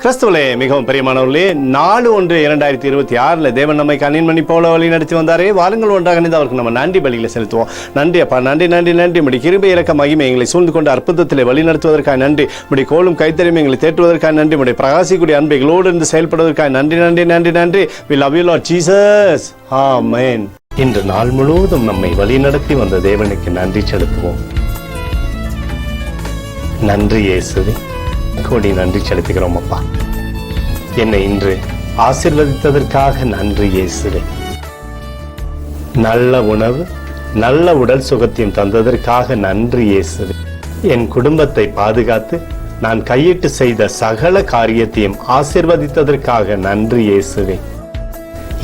கிறிஸ்துவிலே மிகவும் பிரியமானவர்களே, 4/1/2026 தேவன் நம்மை கண்ணின்மணி போல வழி நடத்தி வந்தாரே. வாருங்கள் ஒன்றாக இணைந்து அவருக்கு நம்ம நன்றி பலிகளை செலுத்துவோம். நன்றி அப்பா, நன்றி நன்றி நன்றி. முடி கிருபை இறக்க மகிமை எங்களை சூழ்ந்து கொண்டு அற்புதத்திலே வழி நடத்துவதற்காக நன்றி. முடி கோலும் கைத்தறியும் எங்களை தேற்றுவதற்காக நன்றி. முடி பிரகாசிக்கூடிய அன்பை எங்களோடு இருந்து செயல்படுவதற்காக நன்றி நன்றி நன்றி நன்றி. We love you Lord Jesus. ஆமென். இன்று நாள் முழுவதும் நம்மை வழி நடத்தி வந்த தேவனுக்கு நன்றி செலுத்துவோம். நன்றி இயேசுவே, கோடி நன்றி செலுத்துகிறோம் அப்பா. என்னை இன்று ஆசீர்வதித்ததற்காக நன்றி இயேசுவே. நல்ல உணவு, நல்ல உடல் சுகத்தையும் தந்ததற்காக நன்றி இயேசுவே. என் குடும்பத்தை பாதுகாத்து நான் கையிட்டு செய்த சகல காரியத்தையும் ஆசீர்வதித்ததற்காக நன்றி இயேசுவே.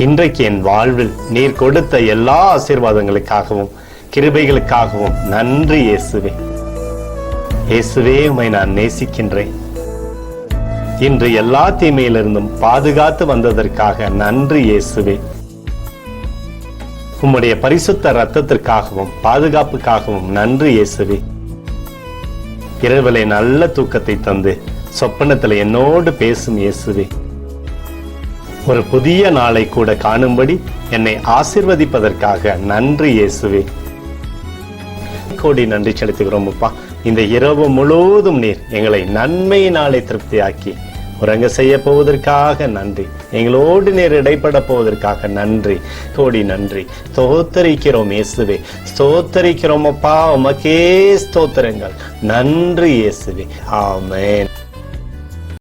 இன்றைக்கு என் வாழ்வில் நீர் கொடுத்த எல்லா ஆசீர்வாதங்களுக்காகவும் கிருபைகளுக்காகவும் நன்றி இயேசுவே. இயேசுவே, உம்மை நான் நேசிக்கின்றேன். இன்று எல்லா தீமையிலிருந்தும் பாதுகாத்து வந்ததற்காக நன்றி இயேசுவே. உம்முடைய பரிசுத்த இரத்தத்திற்காகவும் பாதுகாப்புக்காகவும் நன்றி இயேசுவே. இரவிலே நல்ல தூக்கத்தை தந்து சொப்பனத்தில் என்னோடு பேசும் இயேசுவே. ஒரு புதிய நாளை கூட காணும்படி என்னை ஆசீர்வதிப்பதற்காக நன்றி இயேசுவே. கோடி நன்றி செலுத்துகிறோம் அப்பா. இந்த இரவு முழுவதும் நீர் எங்களை நன்மையினாலே திருப்தியாக்கி உறங்க செய்ய போவதற்காக நன்றி. எங்களோடு நீர் இடைப்பட போவதற்காக நன்றி, கோடி நன்றி. ஸ்தோத்தரிக்கிறோம் இயேசுவே, ஸ்தோத்தரிக்கிறோம் அப்பா. உமக்கே ஸ்தோத்திரங்கள். நன்றி இயேசுவே. ஆமென்.